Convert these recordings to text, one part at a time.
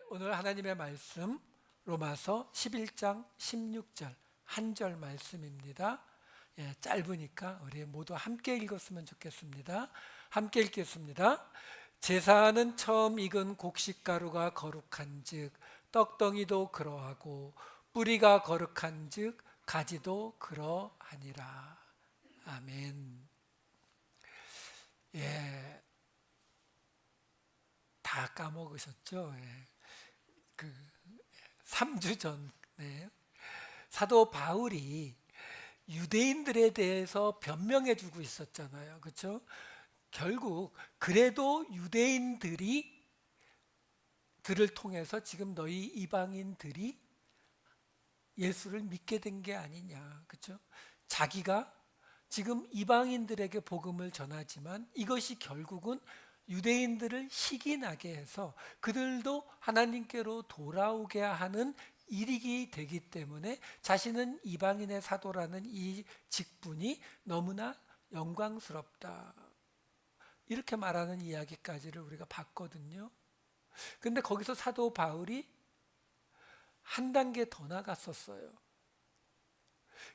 오늘 하나님의 말씀 로마서 11장 16절 한 절 말씀입니다. 짧으니까 우리 모두 함께 읽었으면 좋겠습니다. 함께 읽겠습니다. 제사는 처음 익은 곡식가루가 거룩한즉 떡덩이도 그러하고 뿌리가 거룩한즉 가지도 그러하니라. 아멘. 다 까먹으셨죠? 그 3주 전에 사도 바울이 유대인들에 대해서 변명해 주고 있었잖아요. 그렇죠? 결국 그래도 유대인들이 들을 통해서 지금 너희 이방인들이 예수를 믿게 된 게 아니냐. 그렇죠? 자기가 지금 이방인들에게 복음을 전하지만 이것이 결국은 유대인들을 시기나게 해서 그들도 하나님께로 돌아오게 하는 일이 되기 때문에 자신은 이방인의 사도라는 이 직분이 너무나 영광스럽다, 이렇게 말하는 이야기까지를 우리가 봤거든요. 근데 거기서 사도 바울이 한 단계 더 나갔었어요.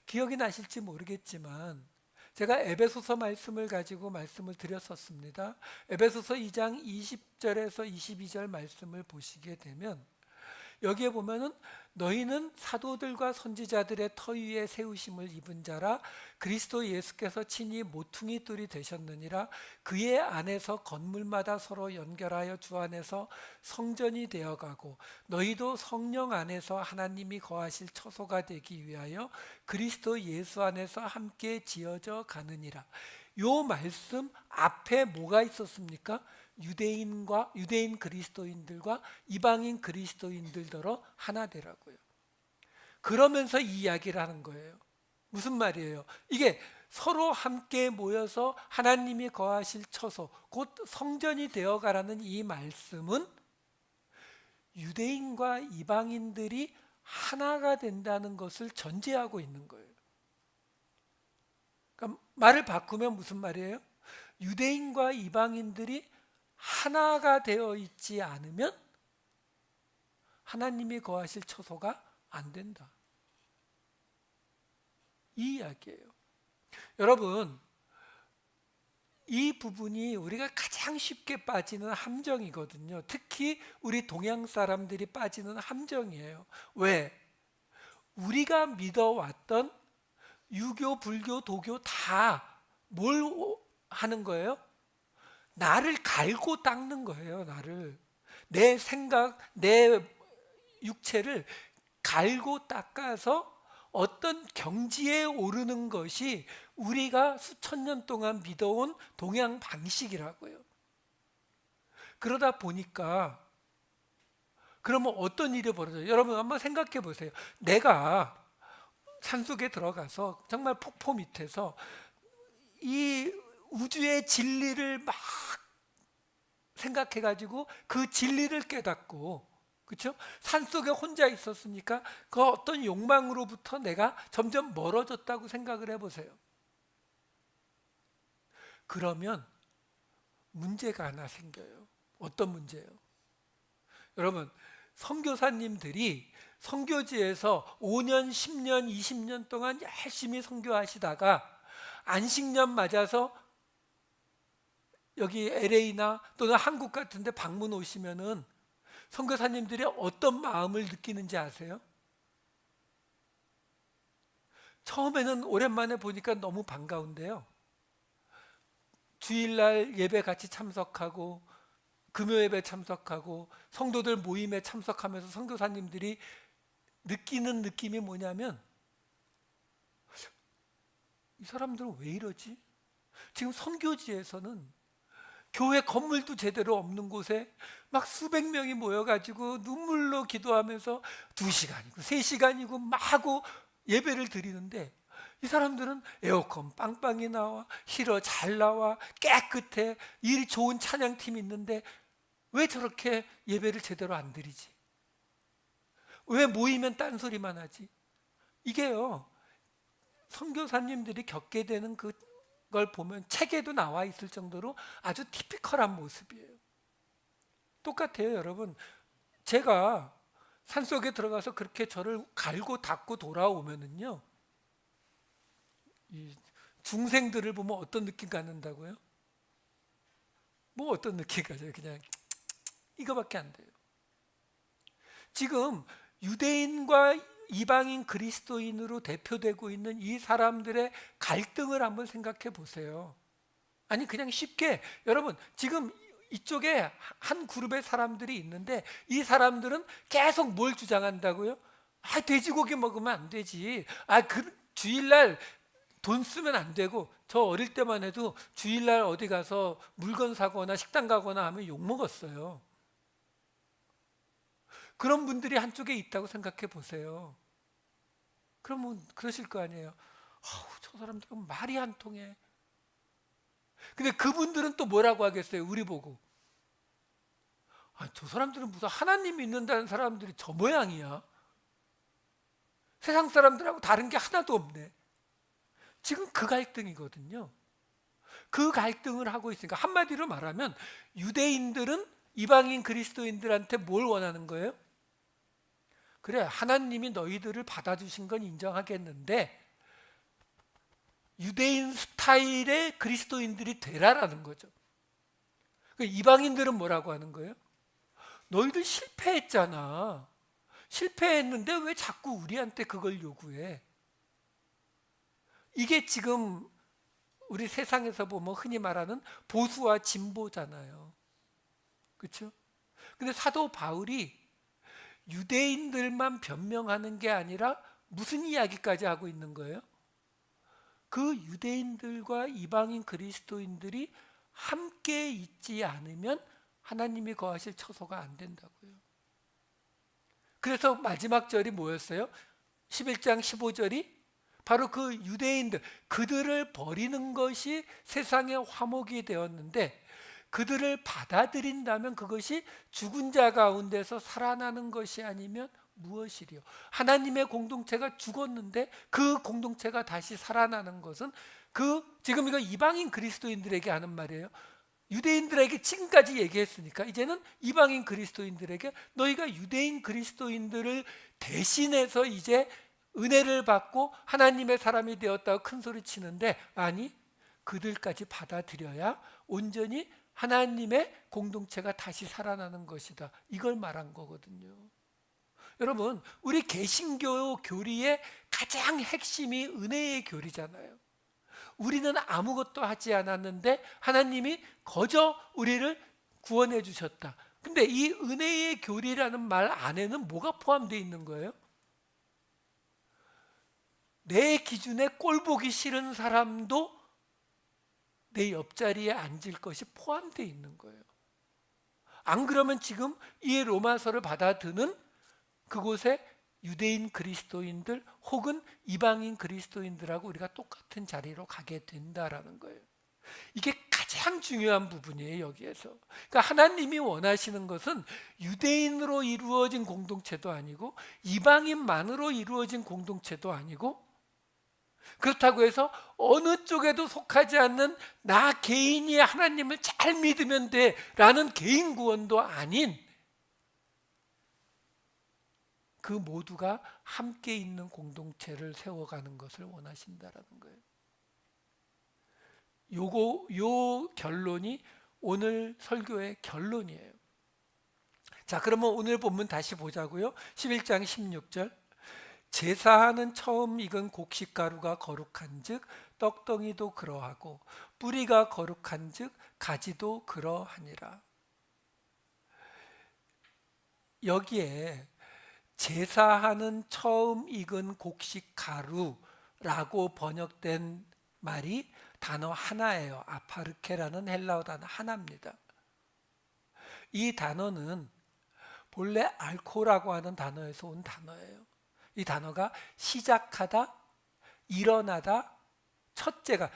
기억이 나실지 모르겠지만 제가 에베소서 말씀을 가지고 말씀을 드렸었습니다. 에베소서 2장 20절에서 22절 말씀을 보시게 되면 여기에 보면은 너희는 사도들과 선지자들의 터 위에 세우심을 입은 자라 그리스도 예수께서 친히 모퉁이 돌이 되셨느니라. 그의 안에서 건물마다 서로 연결하여 주 안에서 성전이 되어가고 너희도 성령 안에서 하나님이 거하실 처소가 되기 위하여 그리스도 예수 안에서 함께 지어져 가느니라. 요 말씀 앞에 뭐가 있었습니까? 유대인 그리스도인들과 이방인 그리스도인들더러 하나 되라고요. 그러면서 이 이야기를 하는 거예요. 무슨 말이에요? 이게 서로 함께 모여서 하나님이 거하실 처소, 곧 성전이 되어가라는 이 말씀은 유대인과 이방인들이 하나가 된다는 것을 전제하고 있는 거예요. 그러니까 말을 바꾸면 무슨 말이에요? 유대인과 이방인들이 하나가 되어 있지 않으면 하나님이 거하실 처소가 안 된다, 이 이야기예요. 여러분, 이 부분이 우리가 가장 쉽게 빠지는 함정이거든요. 특히 우리 동양 사람들이 빠지는 함정이에요. 왜? 우리가 믿어왔던 유교, 불교, 도교 다 뭘 하는 거예요? 나를 갈고 닦는 거예요. 나를, 내 생각, 내 육체를 갈고 닦아서 어떤 경지에 오르는 것이 우리가 수천 년 동안 믿어온 동양 방식이라고요. 그러다 보니까 그러면 어떤 일이 벌어져요? 여러분 한번 생각해 보세요. 내가 산속에 들어가서 정말 폭포 밑에서 이 우주의 진리를 막 생각해가지고 그 진리를 깨닫고, 그렇죠? 산속에 혼자 있었으니까 그 어떤 욕망으로부터 내가 점점 멀어졌다고 생각을 해보세요. 그러면 문제가 하나 생겨요. 어떤 문제예요? 여러분, 선교사님들이 선교지에서 5년, 10년, 20년 동안 열심히 선교하시다가 안식년 맞아서 여기 LA나 또는 한국 같은 데 방문 오시면은 선교사님들이 어떤 마음을 느끼는지 아세요? 처음에는 오랜만에 보니까 너무 반가운데요, 주일날 예배 같이 참석하고 금요 예배 참석하고 성도들 모임에 참석하면서 선교사님들이 느끼는 느낌이 뭐냐면, 이 사람들은 왜 이러지? 지금 선교지에서는 교회 건물도 제대로 없는 곳에 막 수백 명이 모여가지고 눈물로 기도하면서 2시간이고 3시간이고 마구 예배를 드리는데, 이 사람들은 에어컨 빵빵히 나와, 히러 잘 나와, 깨끗해, 일 좋은 찬양팀이 있는데 왜 저렇게 예배를 제대로 안 드리지? 왜 모이면 딴소리만 하지? 이게요, 선교사님들이 겪게 되는 그걸 보면 책에도 나와 있을 정도로 아주 티피컬한 모습이에요. 똑같아요, 여러분. 제가 산속에 들어가서 그렇게 저를 갈고 닦고 돌아오면은요, 이 중생들을 보면 어떤 느낌 갖는다고요? 뭐 어떤 느낌 가져요? 그냥 이거밖에 안 돼요. 지금 유대인과 이방인 그리스도인으로 대표되고 있는 이 사람들의 갈등을 한번 생각해 보세요. 아니 그냥 쉽게, 여러분 지금 이쪽에 한 그룹의 사람들이 있는데 이 사람들은 계속 뭘 주장한다고요? 아, 돼지고기 먹으면 안 되지. 아, 그 주일날 돈 쓰면 안 되고, 저 어릴 때만 해도 주일날 어디 가서 물건 사거나 식당 가거나 하면 욕 먹었어요. 그런 분들이 한쪽에 있다고 생각해 보세요. 그러면 그러실 거 아니에요. 아우, 저 사람들은 말이 안 통해. 근데 그분들은 또 뭐라고 하겠어요? 우리 보고. 아, 저 사람들은 무슨 하나님 믿는다는 사람들이 저 모양이야. 세상 사람들하고 다른 게 하나도 없네. 지금 그 갈등이거든요. 그 갈등을 하고 있으니까 한마디로 말하면 유대인들은 이방인 그리스도인들한테 뭘 원하는 거예요? 그래, 하나님이 너희들을 받아주신 건 인정하겠는데 유대인 스타일의 그리스도인들이 되라라는 거죠. 이방인들은 뭐라고 하는 거예요? 너희들 실패했잖아. 실패했는데 왜 자꾸 우리한테 그걸 요구해? 이게 지금 우리 세상에서 보면 흔히 말하는 보수와 진보잖아요. 그렇죠? 근데 사도 바울이 유대인들만 변명하는 게 아니라 무슨 이야기까지 하고 있는 거예요? 그 유대인들과 이방인 그리스도인들이 함께 있지 않으면 하나님이 거하실 처소가 안 된다고요. 그래서 마지막 절이 뭐였어요? 11장 15절이 바로 그 유대인들, 그들을 버리는 것이 세상의 화목이 되었는데 그들을 받아들인다면 그것이 죽은 자 가운데서 살아나는 것이 아니면 무엇이리요? 하나님의 공동체가 죽었는데 그 공동체가 다시 살아나는 것은 지금 이거 이방인 그리스도인들에게 하는 말이에요. 유대인들에게 지금까지 얘기했으니까 이제는 이방인 그리스도인들에게 너희가 유대인 그리스도인들을 대신해서 이제 은혜를 받고 하나님의 사람이 되었다고 큰 소리 치는데, 아니 그들까지 받아들여야 온전히 하나님의 공동체가 다시 살아나는 것이다, 이걸 말한 거거든요. 여러분, 우리 개신교 교리의 가장 핵심이 은혜의 교리잖아요. 우리는 아무것도 하지 않았는데 하나님이 거저 우리를 구원해 주셨다. 근데 이 은혜의 교리라는 말 안에는 뭐가 포함되어 있는 거예요? 내 기준에 꼴 보기 싫은 사람도 내 옆자리에 앉을 것이 포함되어 있는 거예요. 안 그러면 지금 이 로마서를 받아드는 그곳에 유대인 그리스도인들 혹은 이방인 그리스도인들하고 우리가 똑같은 자리로 가게 된다라는 거예요. 이게 가장 중요한 부분이에요, 여기에서. 그러니까 하나님이 원하시는 것은 유대인으로 이루어진 공동체도 아니고 이방인만으로 이루어진 공동체도 아니고, 그렇다고 해서 어느 쪽에도 속하지 않는 나 개인이 하나님을 잘 믿으면 돼 라는 개인 구원도 아닌, 그 모두가 함께 있는 공동체를 세워가는 것을 원하신다라는 거예요. 요 결론이 오늘 설교의 결론이에요. 자, 그러면 오늘 본문 다시 보자고요. 11장 16절. 제사하는 처음 익은 곡식가루가 거룩한즉 떡덩이도 그러하고 뿌리가 거룩한즉 가지도 그러하니라. 여기에 제사하는 처음 익은 곡식가루라고 번역된 말이 단어 하나예요. 아파르케라는 헬라어 단어 하나입니다. 이 단어는 본래 알코라고 하는 단어에서 온 단어예요. 이 단어가 시작하다, 일어나다, 첫째가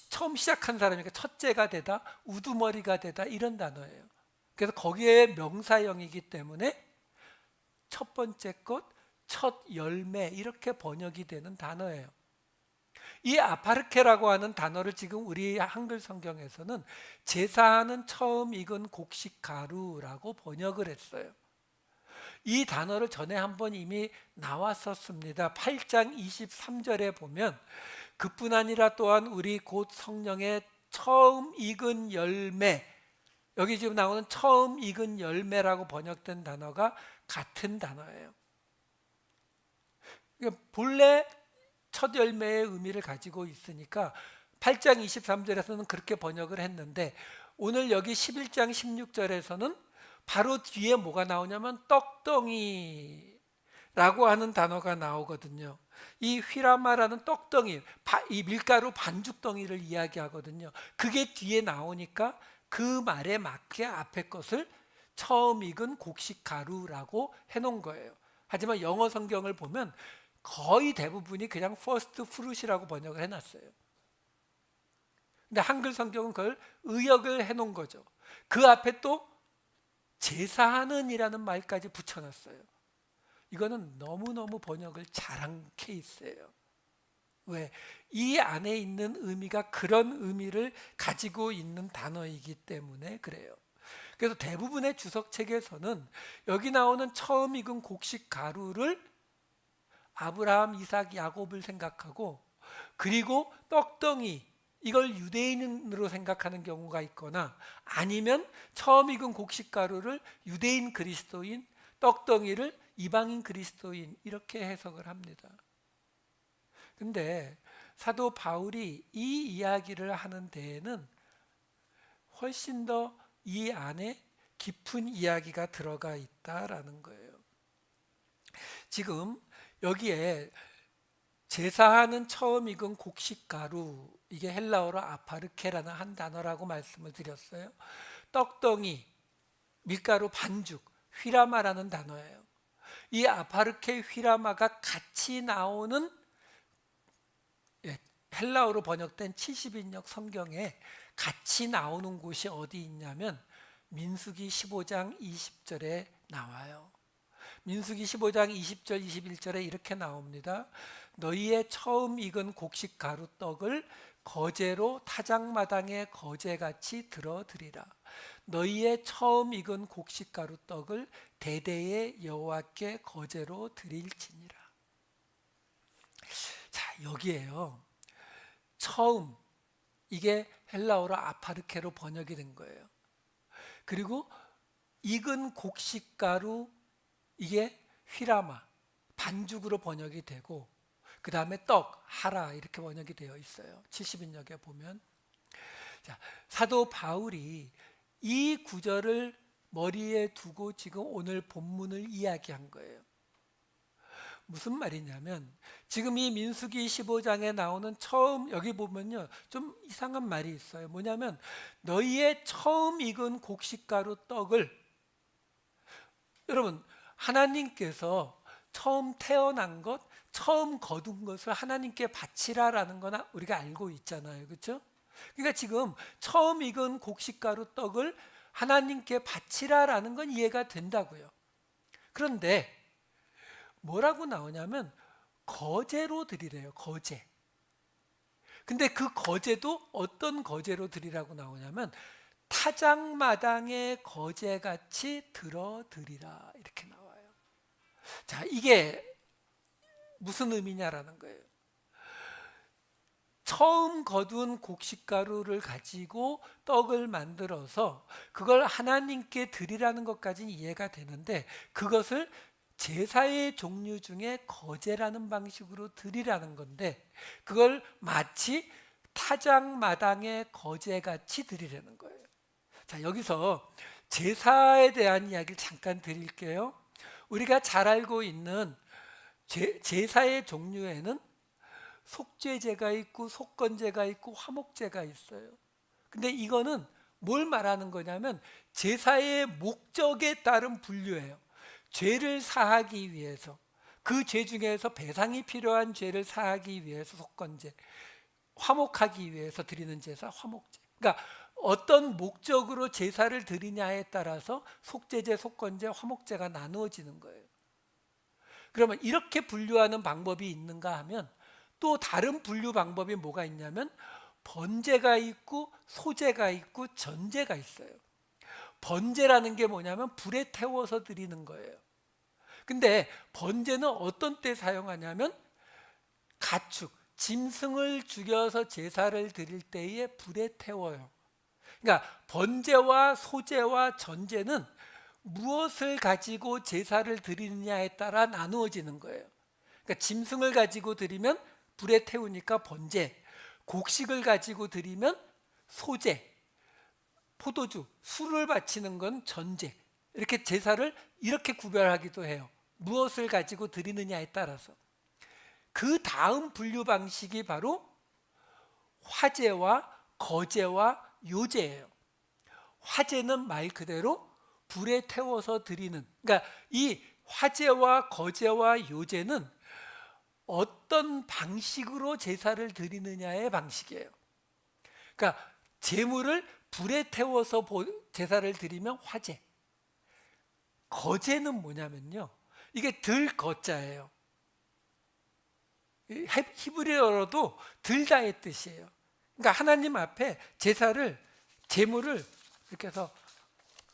처음 시작한 사람이니까 첫째가 되다, 우두머리가 되다, 이런 단어예요. 그래서 거기에 명사형이기 때문에 첫 번째 것, 첫 열매, 이렇게 번역이 되는 단어예요. 이 아파르케라고 하는 단어를 지금 우리 한글 성경에서는 제사하는 처음 익은 곡식 가루라고 번역을 했어요. 이 단어를 전에 한번 이미 나왔었습니다. 8장 23절에 보면 그뿐 아니라 또한 우리 곧 성령의 처음 익은 열매, 여기 지금 나오는 처음 익은 열매라고 번역된 단어가 같은 단어예요. 본래 첫 열매의 의미를 가지고 있으니까 8장 23절에서는 그렇게 번역을 했는데, 오늘 여기 11장 16절에서는 바로 뒤에 뭐가 나오냐면 떡덩이라고 하는 단어가 나오거든요. 이 휘라마라는 떡덩이, 이 밀가루 반죽덩이를 이야기하거든요. 그게 뒤에 나오니까 그 말에 맞게 앞에 것을 처음 익은 곡식 가루라고 해놓은 거예요. 하지만 영어 성경을 보면 거의 대부분이 그냥 first fruit이라고 번역을 해놨어요. 근데 한글 성경은 그걸 의역을 해놓은 거죠. 그 앞에 또 제사하는 이라는 말까지 붙여놨어요. 이거는 너무너무 번역을 잘한 케이스예요. 왜? 이 안에 있는 의미가 그런 의미를 가지고 있는 단어이기 때문에 그래요. 그래서 대부분의 주석책에서는 여기 나오는 처음 익은 곡식 가루를 아브라함, 이삭, 야곱을 생각하고, 그리고 떡덩이, 이걸 유대인으로 생각하는 경우가 있거나, 아니면 처음 익은 곡식 가루를 유대인 그리스도인, 떡덩이를 이방인 그리스도인, 이렇게 해석을 합니다. 근데 사도 바울이 이 이야기를 하는 데에는 훨씬 더 이 안에 깊은 이야기가 들어가 있다라는 거예요. 지금 여기에 제사하는 처음 익은 곡식 가루, 이게 헬라어로 아파르케라는 한 단어라고 말씀을 드렸어요. 떡덩이, 밀가루 반죽, 휘라마라는 단어예요. 이 아파르케, 휘라마가 같이 나오는 헬라어로 번역된 70인역 성경에 같이 나오는 곳이 어디 있냐면 민수기 15장 20절에 나와요. 민수기 15장 20절 21절에 이렇게 나옵니다. 너희의 처음 익은 곡식 가루 떡을 거제로 타작마당에 거제같이 들어드리라. 너희의 처음 익은 곡식 가루 떡을 대대에 여호와께 거제로 드릴지니라. 자, 여기에요. 처음, 이게 헬라어로 아파르케로 번역이 된 거예요. 그리고 익은 곡식 가루, 이게 휘라마, 반죽으로 번역이 되고, 그 다음에 떡, 하라, 이렇게 번역이 되어 있어요. 70인역에 보면. 자, 사도 바울이 이 구절을 머리에 두고 지금 오늘 본문을 이야기한 거예요. 무슨 말이냐면 지금 이 민수기 15장에 나오는 처음, 여기 보면요 좀 이상한 말이 있어요. 뭐냐면 너희의 처음 익은 곡식가루 떡을, 여러분 하나님께서 처음 태어난 것, 처음 거둔 것을 하나님께 바치라라는 거나 우리가 알고 있잖아요. 그렇죠? 그러니까 지금 처음 익은 곡식가루 떡을 하나님께 바치라라는 건 이해가 된다고요. 그런데 뭐라고 나오냐면 거제로 드리래요. 거제. 근데 그 거제도 어떤 거제로 드리라고 나오냐면 타작마당에 거제같이 들어드리라, 이렇게 나와요. 자, 이게 무슨 의미냐라는 거예요. 처음 거둔 곡식가루를 가지고 떡을 만들어서 그걸 하나님께 드리라는 것까지는 이해가 되는데, 그것을 제사의 종류 중에 거제라는 방식으로 드리라는 건데, 그걸 마치 타작마당에 거제같이 드리라는 거예요. 자, 여기서 제사에 대한 이야기를 잠깐 드릴게요. 우리가 잘 알고 있는 제사의 종류에는 속죄제가 있고 속건제가 있고 화목제가 있어요. 근데 이거는 뭘 말하는 거냐면 제사의 목적에 따른 분류예요. 죄를 사하기 위해서, 그 죄 중에서 배상이 필요한 죄를 사하기 위해서 속건제, 화목하기 위해서 드리는 제사 화목제. 그러니까 어떤 목적으로 제사를 드리냐에 따라서 속죄제, 속건제, 화목제가 나누어지는 거예요. 그러면 이렇게 분류하는 방법이 있는가 하면 또 다른 분류 방법이 뭐가 있냐면 번제가 있고 소제가 있고 전제가 있어요. 번제라는 게 뭐냐면 불에 태워서 드리는 거예요. 근데 번제는 어떤 때 사용하냐면 가축, 짐승을 죽여서 제사를 드릴 때에 불에 태워요. 그러니까 번제와 소제와 전제는 무엇을 가지고 제사를 드리느냐에 따라 나누어지는 거예요. 그러니까 짐승을 가지고 드리면 불에 태우니까 번제, 곡식을 가지고 드리면 소제, 포도주, 술을 바치는 건 전제. 이렇게 제사를 이렇게 구별하기도 해요. 무엇을 가지고 드리느냐에 따라서. 그 다음 분류 방식이 바로 화제와 거제와 요제예요. 화제는 말 그대로 불에 태워서 드리는, 그러니까 이 화제와 거제와 요제는 어떤 방식으로 제사를 드리느냐의 방식이에요. 그러니까 제물을 불에 태워서 제사를 드리면 화제. 거제는 뭐냐면요, 이게 들거자예요. 히브리어로도 들다의 뜻이에요. 그러니까 하나님 앞에 제사를, 제물을 이렇게 해서,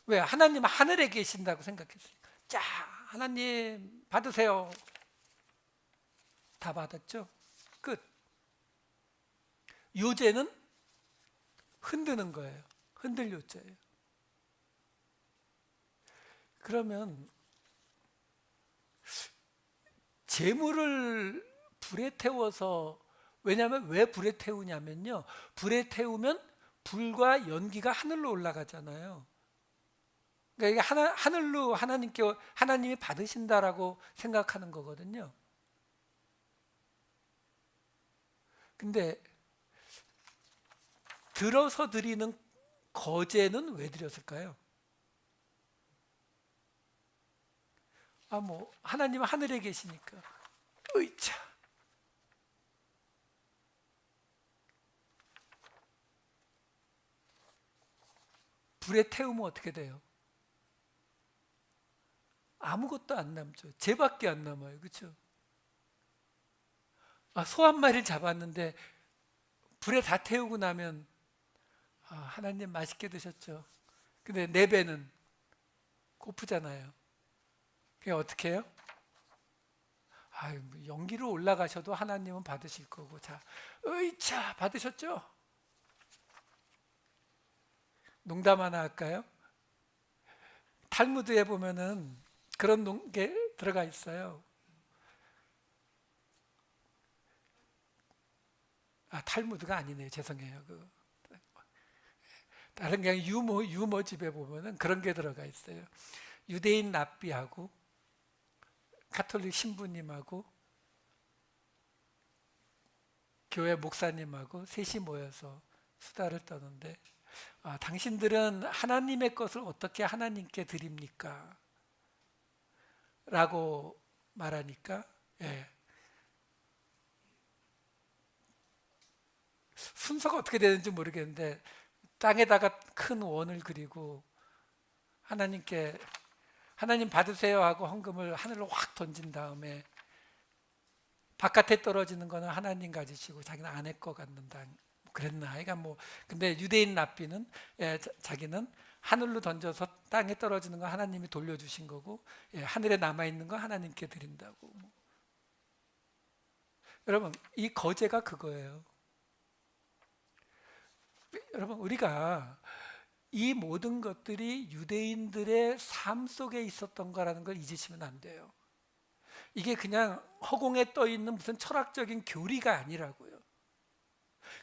왜 하나님 하늘에 계신다고 생각했어요. 자, 하나님 받으세요. 다 받았죠? 끝. 요제는 흔드는 거예요. 흔들 요제예요. 그러면 제물을 불에 태워서, 왜냐하면 왜 불에 태우냐면요, 불에 태우면 불과 연기가 하늘로 올라가잖아요. 그러니까 이게 하늘로 하나님이 받으신다라고 생각하는 거거든요. 근데 들어서 드리는 거제는 왜 드렸을까요? 뭐 하나님은 하늘에 계시니까. 으이차. 불에 태우면 어떻게 돼요? 아무것도 안 남죠. 죄밖에 안 남아요. 그렇죠? 소 한 마리를 잡았는데 불에 다 태우고 나면 하나님 맛있게 드셨죠. 근데 내 배는 고프잖아요. 그게 어떻게 해요? 연기로 올라가셔도 하나님은 받으실 거고. 자, 으이차 받으셨죠? 농담 하나 할까요? 탈무드에 보면은 그런 게 들어가 있어요. 탈무드가 아니네요. 죄송해요. 다른 그냥 유머집에 보면은 그런 게 들어가 있어요. 유대인 랍비하고 가톨릭 신부님하고 교회 목사님하고 셋이 모여서 수다를 떠는데, 당신들은 하나님의 것을 어떻게 하나님께 드립니까? 라고 말하니까, 순서가 어떻게 되는지 모르겠는데 땅에다가 큰 원을 그리고 하나님께 하나님 받으세요 하고 헌금을 하늘로 확 던진 다음에 바깥에 떨어지는 거는 하나님 가지시고 자기는 아내 거 갖는다, 그랬나. 하여간 근데 유대인 랍비는 자기는 하늘로 던져서 땅에 떨어지는 거 하나님이 돌려주신 거고, 하늘에 남아있는 거 하나님께 드린다고. 여러분, 이 거제가 그거예요. 여러분, 우리가 이 모든 것들이 유대인들의 삶 속에 있었던 거라는 걸 잊으시면 안 돼요. 이게 그냥 허공에 떠 있는 무슨 철학적인 교리가 아니라고요.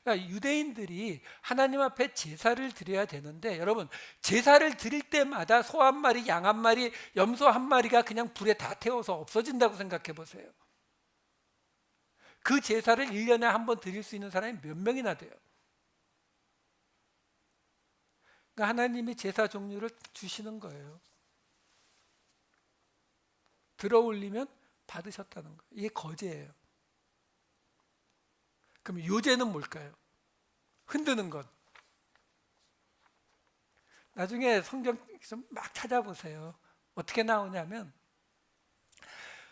그러니까 유대인들이 하나님 앞에 제사를 드려야 되는데, 여러분, 제사를 드릴 때마다 소 한 마리, 양 한 마리, 염소 한 마리가 그냥 불에 다 태워서 없어진다고 생각해 보세요. 그 제사를 1년에 한 번 드릴 수 있는 사람이 몇 명이나 돼요. 그러니까 하나님이 제사 종류를 주시는 거예요. 들어 올리면 받으셨다는 거예요. 이게 거제예요. 그럼 요제는 뭘까요? 흔드는 것. 나중에 성경 좀 막 찾아보세요. 어떻게 나오냐면,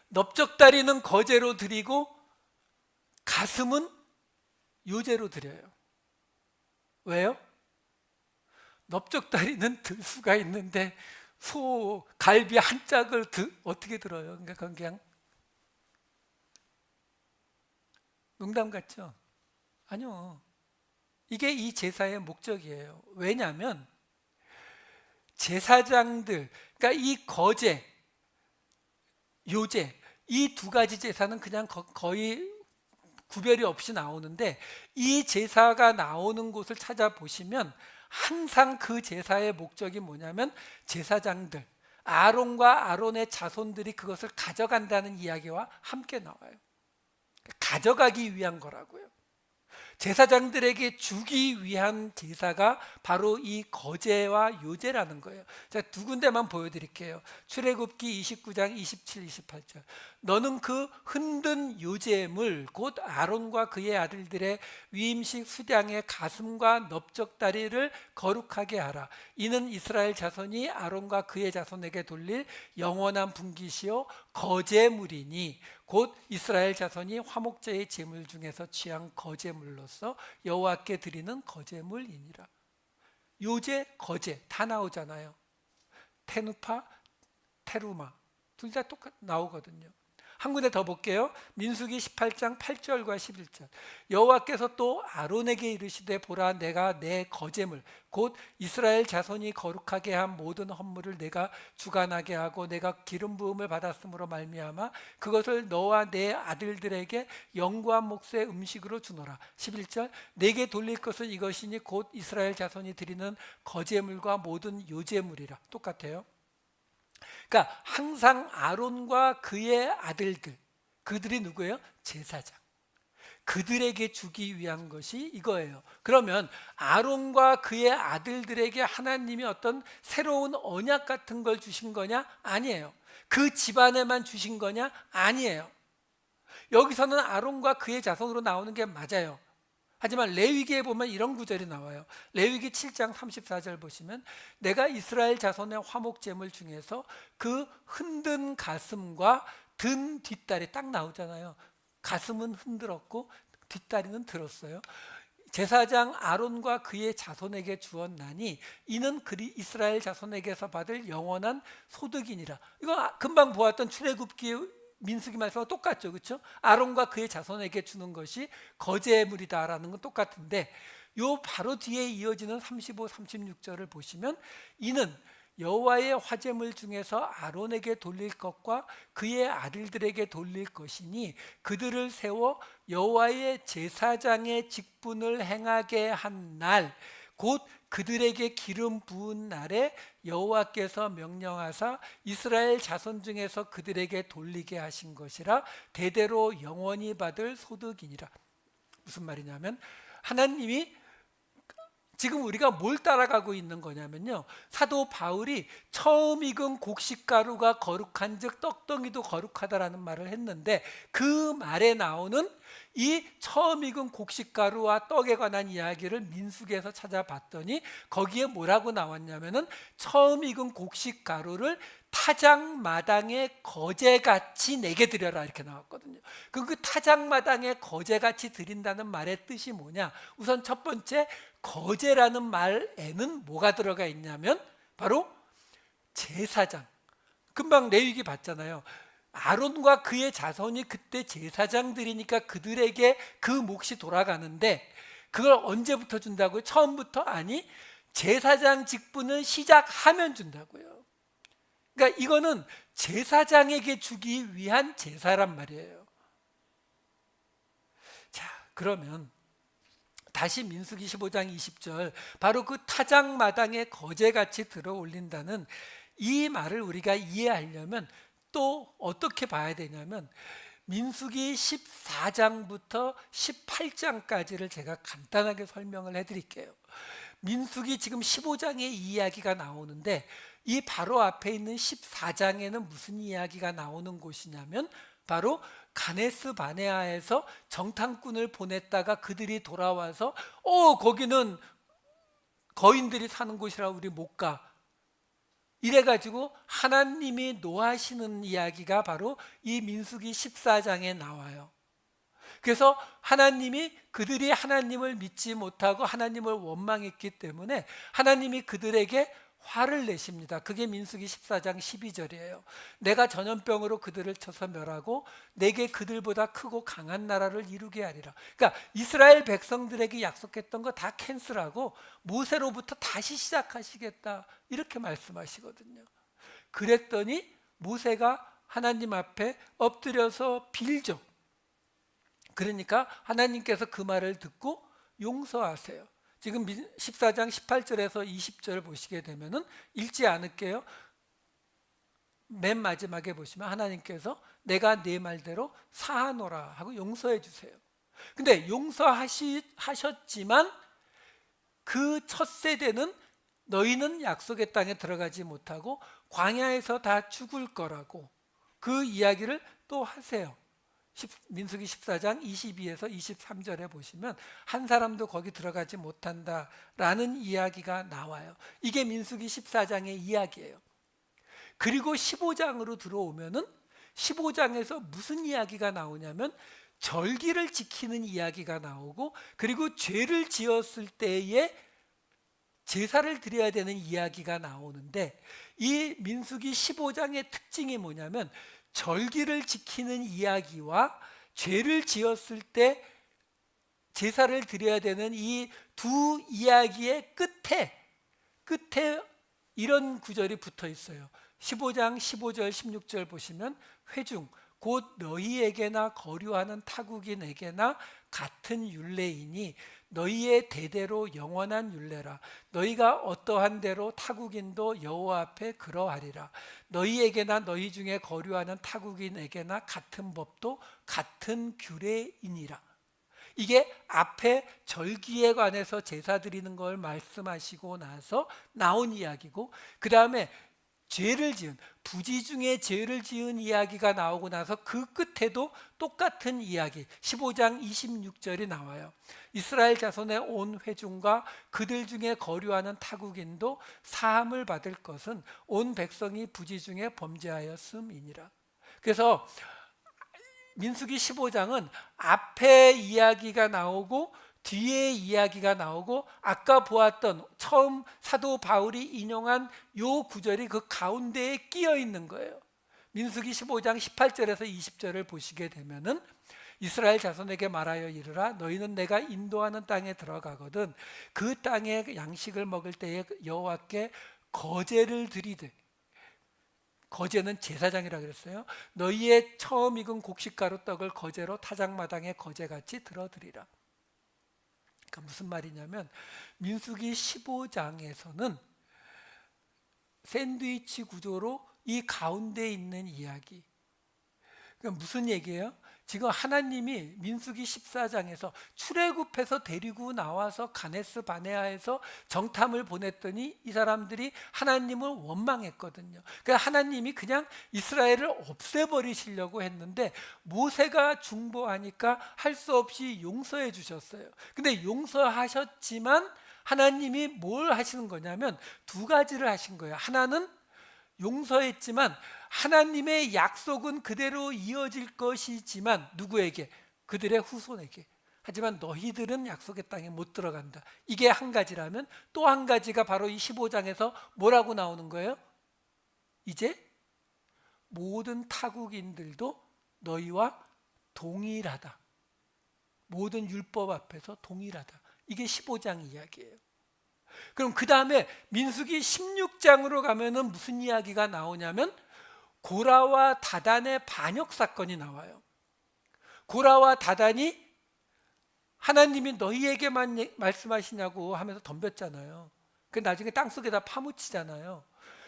넓적다리는 거제로 드리고 가슴은 요제로 드려요. 왜요? 넓적다리는 들 수가 있는데 소 갈비 한 짝을 어떻게 들어요? 그러니까 그건 그냥 농담 같죠? 아니요. 이게 이 제사의 목적이에요. 왜냐하면 제사장들, 그러니까 이 거제, 요제, 이 두 가지 제사는 그냥 거의 구별이 없이 나오는데, 이 제사가 나오는 곳을 찾아보시면 항상 그 제사의 목적이 뭐냐면 제사장들, 아론과 아론의 자손들이 그것을 가져간다는 이야기와 함께 나와요. 가져가기 위한 거라고요. 제사장들에게 주기 위한 제사가 바로 이 거제와 요제라는 거예요. 자, 두 군데만 보여드릴게요. 출애굽기 29장 27, 28절. 너는 그 흔든 요제물 곧 아론과 그의 아들들의 위임식 수량의 가슴과 넓적다리를 거룩하게 하라. 이는 이스라엘 자손이 아론과 그의 자손에게 돌릴 영원한 분깃이요 거제물이니 곧 이스라엘 자손이 화목제의 제물 중에서 취한 거제물로서 여호와께 드리는 거제물이니라. 요제, 거제 다 나오잖아요. 테누파, 테루마 둘 다 똑같 나오거든요. 한 군데 더 볼게요. 민수기 18장 8절과 11절. 여호와께서 또 아론에게 이르시되 보라 내가 내 거제물 곧 이스라엘 자손이 거룩하게 한 모든 헌물을 내가 주관하게 하고 내가 기름 부음을 받았으므로 말미암아 그것을 너와 내 아들들에게 영구한 몫의 음식으로 주노라. 11절. 내게 돌릴 것은 이것이니 곧 이스라엘 자손이 드리는 거제물과 모든 요제물이라. 똑같아요. 그러니까 항상 아론과 그의 아들들, 그들이 누구예요? 제사장. 그들에게 주기 위한 것이 이거예요. 그러면 아론과 그의 아들들에게 하나님이 어떤 새로운 언약 같은 걸 주신 거냐? 아니에요. 그 집안에만 주신 거냐? 아니에요. 여기서는 아론과 그의 자손으로 나오는 게 맞아요. 하지만 레위기에 보면 이런 구절이 나와요. 레위기 7장 34절 보시면 내가 이스라엘 자손의 화목제물 중에서 그 흔든 가슴과 든 뒷다리 딱 나오잖아요. 가슴은 흔들었고 뒷다리는 들었어요. 제사장 아론과 그의 자손에게 주었나니 이는 그리 이스라엘 자손에게서 받을 영원한 소득이니라. 이거 금방 보았던 출애굽기 민수기 말씀과 똑같죠, 그렇죠? 아론과 그의 자손에게 주는 것이 거제물이다라는 건 똑같은데, 요 바로 뒤에 이어지는 35, 36절을 보시면 이는 여호와의 화제물 중에서 아론에게 돌릴 것과 그의 아들들에게 돌릴 것이니 그들을 세워 여호와의 제사장의 직분을 행하게 한 날 곧 그들에게 기름 부은 날에 여호와께서 명령하사 이스라엘 자손 중에서 그들에게 돌리게 하신 것이라 대대로 영원히 받을 소득이니라. 무슨 말이냐면 하나님이 지금 우리가 뭘 따라가고 있는 거냐면요, 사도 바울이 처음 익은 곡식가루가 거룩한즉 떡덩이도 거룩하다라는 말을 했는데 그 말에 나오는 이 처음 익은 곡식가루와 떡에 관한 이야기를 민수기에서 찾아봤더니 거기에 뭐라고 나왔냐면은 처음 익은 곡식가루를 타작마당에 거제같이 내게 드려라 이렇게 나왔거든요. 그 타작마당에 거제같이 드린다는 말의 뜻이 뭐냐? 우선 첫 번째, 거제라는 말에는 뭐가 들어가 있냐면 바로 제사장. 금방 레위기 봤잖아요. 아론과 그의 자손이 그때 제사장들이니까 그들에게 그 몫이 돌아가는데 그걸 언제부터 준다고요? 처음부터? 아니, 제사장 직분을 시작하면 준다고요. 그러니까 이거는 제사장에게 주기 위한 제사란 말이에요. 자, 그러면 다시 민수기 15장 20절, 바로 그 타작마당에 거제같이 들어 올린다는 이 말을 우리가 이해하려면 또 어떻게 봐야 되냐면 민수기 14장부터 18장까지를 제가 간단하게 설명을 해드릴게요. 민수기 지금 15장의 이야기가 나오는데 이 바로 앞에 있는 14장에는 무슨 이야기가 나오는 곳이냐면 바로 가네스 바네아에서 정탐꾼을 보냈다가 그들이 돌아와서 거기는 거인들이 사는 곳이라 우리 못 가. 이래가지고 하나님이 노하시는 이야기가 바로 이 민수기 14장에 나와요. 그래서 하나님이 그들이 하나님을 믿지 못하고 하나님을 원망했기 때문에 하나님이 그들에게 화를 내십니다. 그게 민수기 14장 12절이에요. 내가 전염병으로 그들을 쳐서 멸하고 내게 그들보다 크고 강한 나라를 이루게 하리라. 그러니까 이스라엘 백성들에게 약속했던 거 다 캔슬하고 모세로부터 다시 시작하시겠다, 이렇게 말씀하시거든요. 그랬더니 모세가 하나님 앞에 엎드려서 빌죠. 그러니까 하나님께서 그 말을 듣고 용서하세요. 지금 14장 18절에서 20절 보시게 되면은 읽지 않을게요. 맨 마지막에 보시면 하나님께서 내가 네 말대로 사하노라 하고 용서해 주세요. 근데 용서하셨지만 그 첫 세대는 너희는 약속의 땅에 들어가지 못하고 광야에서 다 죽을 거라고 그 이야기를 또 하세요. 민수기 14장 22에서 23절에 보시면 한 사람도 거기 들어가지 못한다라는 이야기가 나와요. 이게 민수기 14장의 이야기예요. 그리고 15장으로 들어오면은 15장에서 무슨 이야기가 나오냐면 절기를 지키는 이야기가 나오고, 그리고 죄를 지었을 때에 제사를 드려야 되는 이야기가 나오는데, 이 민수기 15장의 특징이 뭐냐면 절기를 지키는 이야기와 죄를 지었을 때 제사를 드려야 되는 이 두 이야기의 끝에 이런 구절이 붙어 있어요. 15장 15절 16절 보시면 회중 곧 너희에게나 거류하는 타국인에게나 같은 율례이니 너희의 대대로 영원한 율례라. 너희가 어떠한 대로 타국인도 여호와 앞에 그러하리라. 너희에게나 너희 중에 거류하는 타국인에게나 같은 법도 같은 규례이니라. 이게 앞에 절기에 관해서 제사 드리는 걸 말씀하시고 나서 나온 이야기고, 그 다음에 죄를 지은, 부지 중에 죄를 지은 이야기가 나오고 나서 그 끝에도 똑같은 이야기 15장 26절이 나와요. 이스라엘 자손의 온 회중과 그들 중에 거류하는 타국인도 사함을 받을 것은 온 백성이 부지 중에 범죄하였음이니라. 그래서 민수기 15장은 앞에 이야기가 나오고 뒤에 이야기가 나오고, 아까 보았던 처음 사도 바울이 인용한 요 구절이 그 가운데에 끼어 있는 거예요. 민수기 15장 18절에서 20절을 보시게 되면은 이스라엘 자손에게 말하여 이르라. 너희는 내가 인도하는 땅에 들어가거든 그 땅에 양식을 먹을 때에 여호와께 거제를 드리되, 거제는 제사장이라 그랬어요. 너희의 처음 익은 곡식가루 떡을 거제로 타작마당에 거제같이 들어드리라. 그러니까 무슨 말이냐면 민수기 15장에서는 샌드위치 구조로 이 가운데 있는 이야기. 그러니까 무슨 얘기예요? 지금 하나님이 민수기 14장에서 출애굽해서 데리고 나와서 가네스 바네아에서 정탐을 보냈더니 이 사람들이 하나님을 원망했거든요. 그러니까 하나님이 그냥 이스라엘을 없애버리시려고 했는데 모세가 중보하니까 할 수 없이 용서해 주셨어요. 근데 용서하셨지만 하나님이 뭘 하시는 거냐면 두 가지를 하신 거예요. 하나는 용서했지만 하나님의 약속은 그대로 이어질 것이지만 누구에게? 그들의 후손에게. 하지만 너희들은 약속의 땅에 못 들어간다. 이게 한 가지라면 또 한 가지가 바로 이 15장에서 뭐라고 나오는 거예요? 이제 모든 타국인들도 너희와 동일하다. 모든 율법 앞에서 동일하다. 이게 15장 이야기예요. 그럼 그 다음에 민수기 16장으로 가면은 무슨 이야기가 나오냐면 고라와 다단의 반역 사건이 나와요. 고라와 다단이 하나님이 너희에게만 말씀하시냐고 하면서 덤볐잖아요. 그 나중에 땅속에다 파묻히잖아요.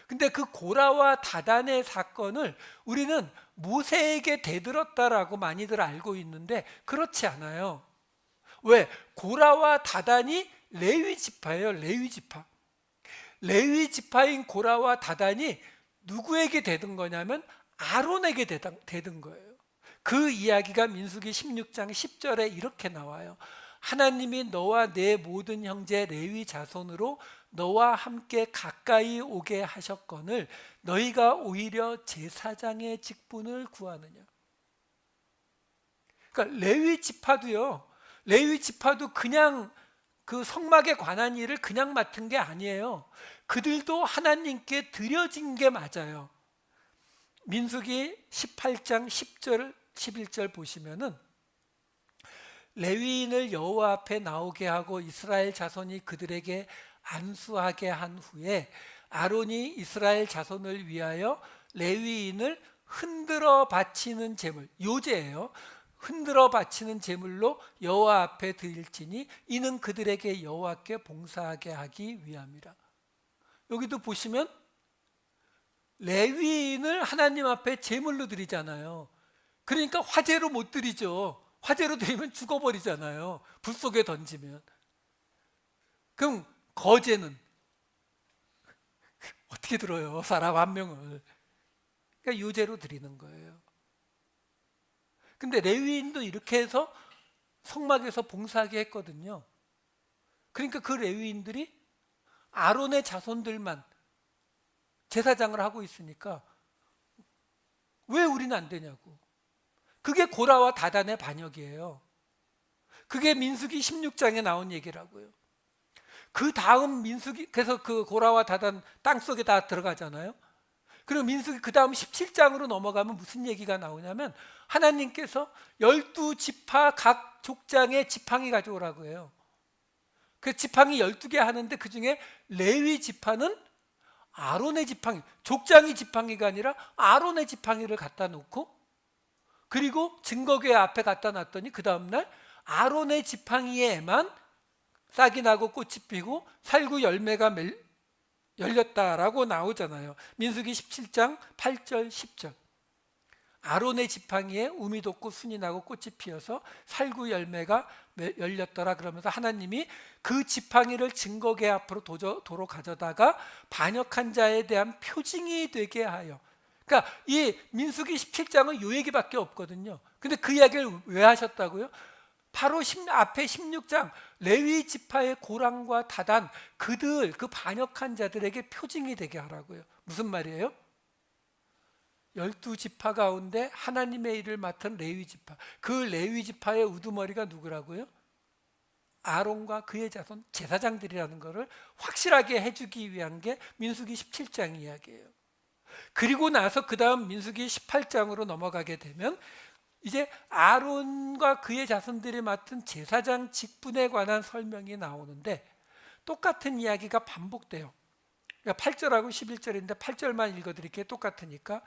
근데 그 고라와 다단의 사건을 우리는 모세에게 대들었다라고 많이들 알고 있는데 그렇지 않아요. 왜? 고라와 다단이 레위 지파예요. 레위 지파. 레위 지파인 고라와 다단이 누구에게 대든 거냐면 아론에게 대든 거예요. 그 이야기가 민수기 16장 10절에 이렇게 나와요. 하나님이 너와 내 모든 형제 레위 자손으로 너와 함께 가까이 오게 하셨거늘 너희가 오히려 제사장의 직분을 구하느냐. 그러니까 레위 지파도요. 레위 지파도 그냥 그 성막에 관한 일을 그냥 맡은 게 아니에요. 그들도 하나님께 드려진 게 맞아요. 민수기 18장 10절 11절 보시면은 레위인을 여호와 앞에 나오게 하고 이스라엘 자손이 그들에게 안수하게 한 후에 아론이 이스라엘 자손을 위하여 레위인을 흔들어 바치는 제물, 요제예요. 흔들어 바치는 제물로 여호와 앞에 드릴지니 이는 그들에게 여호와께 봉사하게 하기 위함이라. 여기도 보시면 레위인을 하나님 앞에 제물로 드리잖아요. 그러니까 화제로 못 드리죠. 화제로 드리면 죽어버리잖아요. 불 속에 던지면. 그럼 거제는 어떻게 들어요? 사람 한 명을. 그러니까 유제로 드리는 거예요. 근데 레위인도 이렇게 해서 성막에서 봉사하게 했거든요. 그러니까 그 레위인들이 아론의 자손들만 제사장을 하고 있으니까 왜 우리는 안 되냐고. 그게 고라와 다단의 반역이에요. 그게 민수기 16장에 나온 얘기라고요. 그 다음 민수기, 그래서 그 고라와 다단 땅속에 다 들어가잖아요. 그리고 민수기 그 다음 17장으로 넘어가면 무슨 얘기가 나오냐면 하나님께서 12지파 각 족장의 지팡이 가져오라고 해요. 그 지팡이 12개 하는데 그 중에 레위 지파는 아론의 지팡이, 족장이 지팡이가 아니라 아론의 지팡이를 갖다 놓고 그리고 증거궤 앞에 갖다 놨더니 그 다음날 아론의 지팡이에만 싹이 나고 꽃이 피고 살구 열매가 열렸다라고 나오잖아요. 민수기 17장 8절 10절. 아론의 지팡이에 우미 돋고 순이 나고 꽃이 피어서 살구 열매가 열렸더라 그러면서 하나님이 그 지팡이를 증거궤 앞으로 도로 가져다가 반역한 자에 대한 표징이 되게 하여. 그러니까 이 민수기 17장은 요 얘기밖에 없거든요. 근데 그 이야기를 왜 하셨다고요? 바로 앞에 16장 레위 지파의 고랑과 다단 그들 그 반역한 자들에게 표징이 되게 하라고요. 무슨 말이에요? 12지파 가운데 하나님의 일을 맡은 레위 지파, 그 레위 지파의 우두머리가 누구라고요? 아론과 그의 자손 제사장들이라는 것을 확실하게 해주기 위한 게 민수기 17장 이야기예요. 그리고 나서 그 다음 민수기 18장으로 넘어가게 되면 이제 아론과 그의 자손들이 맡은 제사장 직분에 관한 설명이 나오는데 똑같은 이야기가 반복돼요. 그러니까 8절하고 11절인데 8절만 읽어드릴게요. 똑같으니까.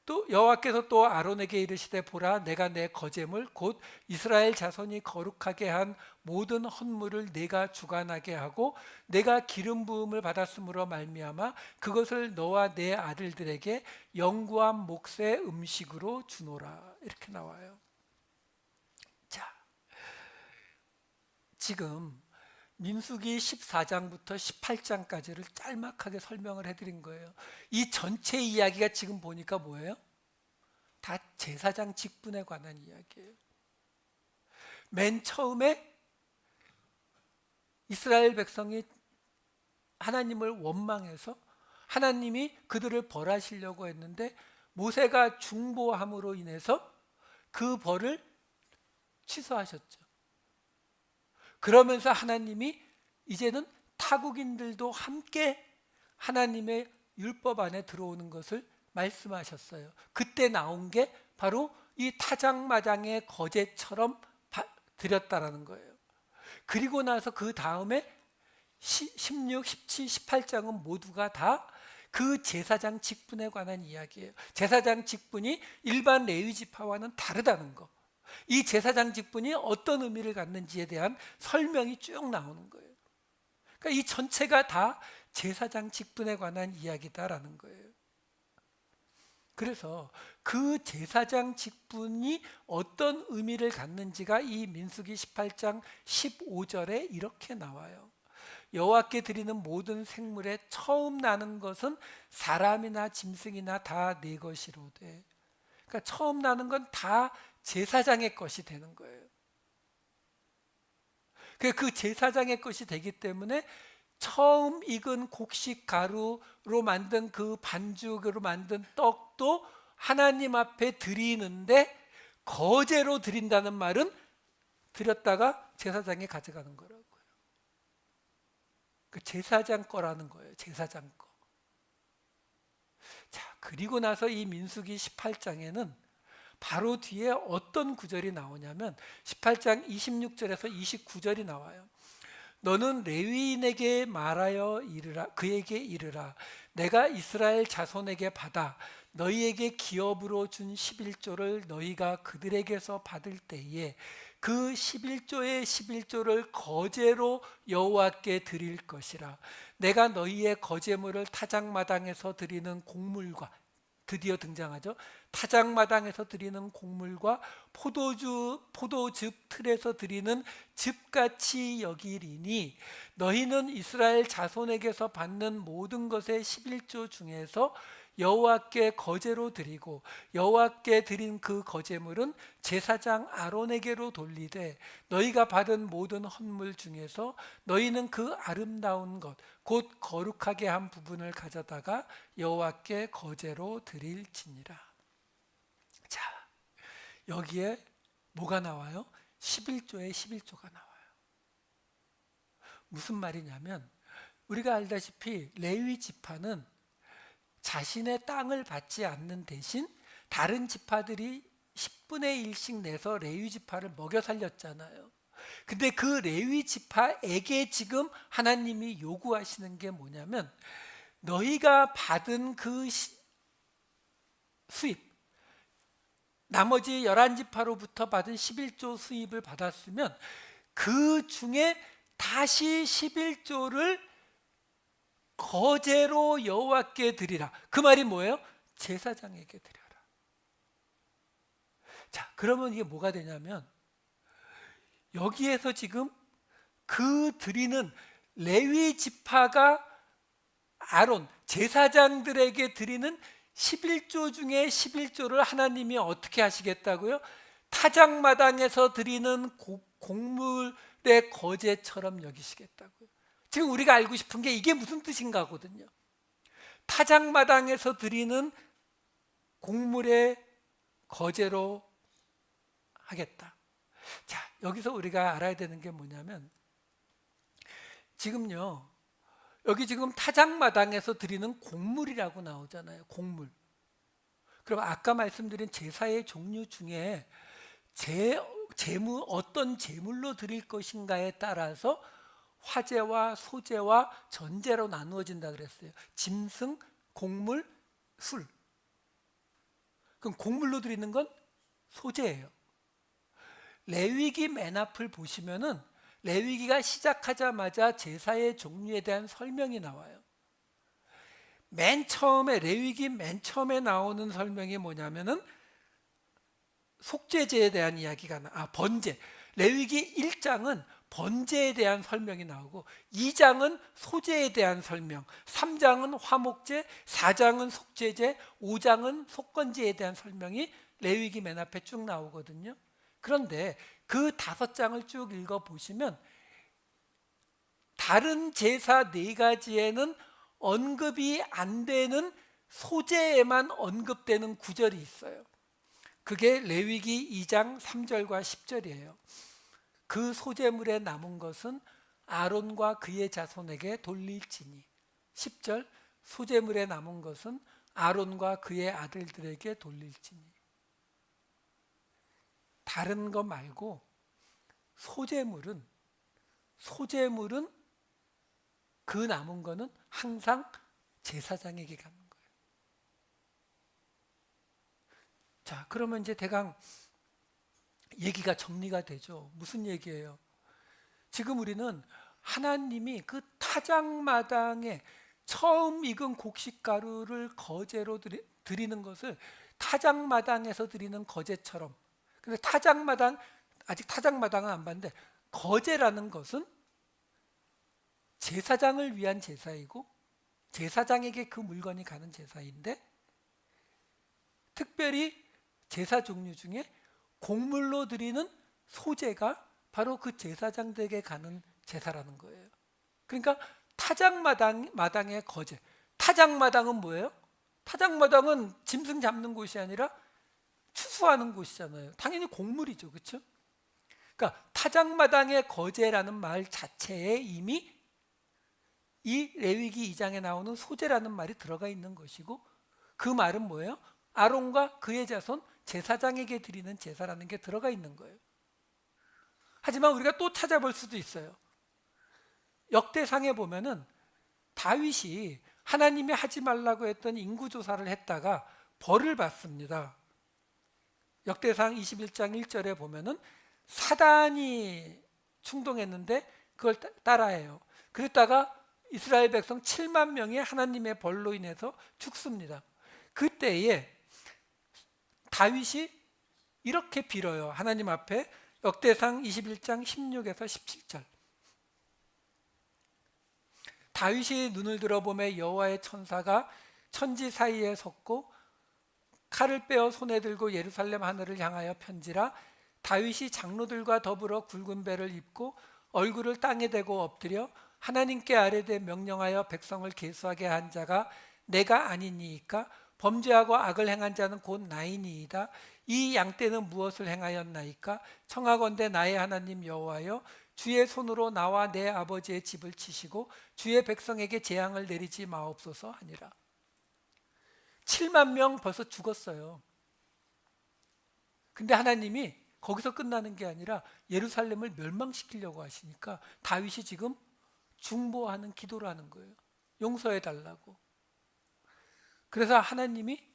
또 여호와께서 또 아론에게 이르시되 보라 내가 내 거제물 곧 이스라엘 자손이 거룩하게 한 모든 헌물을 내가 주관하게 하고 내가 기름 부음을 받았으므로 말미암아 그것을 너와 내 아들들에게 영구한 몫의 음식으로 주노라. 이렇게 나와요. 자, 지금 민수기 14장부터 18장까지를 짤막하게 설명을 해드린 거예요. 이 전체 이야기가 지금 보니까 뭐예요? 다 제사장 직분에 관한 이야기예요. 맨 처음에 이스라엘 백성이 하나님을 원망해서 하나님이 그들을 벌하시려고 했는데 모세가 중보함으로 인해서 그 벌을 취소하셨죠. 그러면서 하나님이 이제는 타국인들도 함께 하나님의 율법 안에 들어오는 것을 말씀하셨어요. 그때 나온 게 바로 이 타작마당의 거제처럼 드렸다라는 거예요. 그리고 나서 그 다음에 16, 17, 18장은 모두가 다 그 제사장 직분에 관한 이야기예요. 제사장 직분이 일반 레위 지파와는 다르다는 거. 이 제사장 직분이 어떤 의미를 갖는지에 대한 설명이 쭉 나오는 거예요. 그러니까 이 전체가 다 제사장 직분에 관한 이야기다라는 거예요. 그래서 그 제사장 직분이 어떤 의미를 갖는지가 이 민수기 18장 15절에 이렇게 나와요. 여호와께 드리는 모든 생물에 처음 나는 것은 사람이나 짐승이나 다 내 것이로되. 그러니까 처음 나는 건 다 제사장의 것이 되는 거예요. 그 제사장의 것이 되기 때문에 처음 익은 곡식 가루로 만든 그 반죽으로 만든 떡도 하나님 앞에 드리는데 거제로 드린다는 말은 드렸다가 제사장이 가져가는 거라고요. 그 제사장 거라는 거예요. 제사장 거. 자, 그리고 나서 이 민수기 18장에는 바로 뒤에 어떤 구절이 나오냐면 18장 26절에서 29절이 나와요. 너는 레위인에게 말하여 이르라, 그에게 이르라. 내가 이스라엘 자손에게 받아 너희에게 기업으로 준 11조를 너희가 그들에게서 받을 때에 그 11조의 11조를 거제로 여호와께 드릴 것이라. 내가 너희의 거제물을 타작마당에서 드리는 곡물과, 드디어 등장하죠. 타작마당에서 드리는 곡물과 포도즙 틀에서 드리는 즙같이 여기리니 너희는 이스라엘 자손에게서 받는 모든 것의 11조 중에서 여호와께 거제로 드리고 여호와께 드린 그 거제물은 제사장 아론에게로 돌리되 너희가 받은 모든 헌물 중에서 너희는 그 아름다운 것 곧 거룩하게 한 부분을 가져다가 여호와께 거제로 드릴지니라. 자, 여기에 뭐가 나와요? 11조에 11조가 나와요. 무슨 말이냐면 우리가 알다시피 레위 지파는 자신의 땅을 받지 않는 대신 다른 지파들이 10분의 1씩 내서 레위 지파를 먹여 살렸잖아요. 근데 그 레위 지파에게 지금 하나님이 요구하시는 게 뭐냐면 너희가 받은 그 수입, 나머지 11지파로부터 받은 11조 수입을 받았으면 그 중에 다시 11조를 거제로 여호와께 드리라. 그 말이 뭐예요? 제사장에게 드려라. 자, 그러면 이게 뭐가 되냐면 여기에서 지금 그 드리는 레위 지파가 아론 제사장들에게 드리는 11조 중에 11조를 하나님이 어떻게 하시겠다고요? 타작마당에서 드리는 곡물의 거제처럼 여기시겠다고요. 지금 우리가 알고 싶은 게 이게 무슨 뜻인가 하거든요. 타작마당에서 드리는 곡물의 거제로 하겠다. 자, 여기서 우리가 알아야 되는 게 뭐냐면 지금요, 여기 지금 타작마당에서 드리는 곡물이라고 나오잖아요. 곡물. 그럼 아까 말씀드린 제사의 종류 중에 어떤 제물로 드릴 것인가에 따라서 화제와 소제와 전제로 나누어진다 그랬어요. 짐승, 곡물, 술. 그럼 곡물로 드리는 건 소제예요. 레위기 맨 앞을 보시면은 레위기가 시작하자마자 제사의 종류에 대한 설명이 나와요. 맨 처음에 레위기 맨 처음에 나오는 설명이 뭐냐면은 속죄제에 대한 이야기가 번제. 레위기 1장은 번제에 대한 설명이 나오고 2장은 소제에 대한 설명, 3장은 화목제, 4장은 속죄제, 5장은 속건제에 대한 설명이 레위기 맨 앞에 쭉 나오거든요. 그런데 그 5장을 쭉 읽어보시면 다른 제사 4가지에는 언급이 안 되는 소제에만 언급되는 구절이 있어요. 그게 레위기 2장 3절과 10절이에요. 그 소제물에 남은 것은 아론과 그의 자손에게 돌릴지니. 10절, 소제물에 남은 것은 아론과 그의 아들들에게 돌릴지니. 다른 거 말고 소제물은 그 남은 거는 항상 제사장에게 가는 거예요. 자, 그러면 이제 대강 얘기가 정리가 되죠. 무슨 얘기예요? 지금 우리는 하나님이 그 타작마당에 처음 익은 곡식가루를 거제로 드리는 것을 타작마당에서 드리는 거제처럼, 근데 아직 타작마당은 안 봤는데 거제라는 것은 제사장을 위한 제사이고 제사장에게 그 물건이 가는 제사인데 특별히 제사 종류 중에 곡물로 드리는 소제가 바로 그 제사장들에게 가는 제사라는 거예요. 그러니까 타작마당의 거제. 타작마당은 뭐예요? 타작마당은 짐승 잡는 곳이 아니라 추수하는 곳이잖아요. 당연히 곡물이죠. 그렇죠? 그러니까 타작마당의 거제라는 말 자체에 이미 이 레위기 2장에 나오는 소제라는 말이 들어가 있는 것이고, 그 말은 뭐예요? 아론과 그의 자손 제사장에게 드리는 제사라는 게 들어가 있는 거예요. 하지만 우리가 또 찾아볼 수도 있어요. 역대상에 보면은 다윗이 하나님이 하지 말라고 했던 인구조사를 했다가 벌을 받습니다. 역대상 21장 1절에 보면은 사단이 충동했는데 그걸 따라해요. 그랬다가 이스라엘 백성 7만 명이 하나님의 벌로 인해서 죽습니다. 그때에 다윗이 이렇게 빌어요. 하나님 앞에 역대상 21장 16에서 17절. 다윗이 눈을 들어보매 여호와의 천사가 천지 사이에 섰고 칼을 빼어 손에 들고 예루살렘 하늘을 향하여 편지라. 다윗이 장로들과 더불어 굵은 배를 입고 얼굴을 땅에 대고 엎드려 하나님께 아뢰되 명령하여 백성을 계수하게 한 자가 내가 아니니이까? 범죄하고 악을 행한 자는 곧 나이니이다. 이 양떼는 무엇을 행하였나이까? 청하건대 나의 하나님 여호와여, 주의 손으로 나와 내 아버지의 집을 치시고 주의 백성에게 재앙을 내리지 마옵소서 하니라. 7만 명 벌써 죽었어요. 근데 하나님이 거기서 끝나는 게 아니라 예루살렘을 멸망시키려고 하시니까 다윗이 지금 중보하는 기도를 하는 거예요. 용서해 달라고. 그래서 하나님이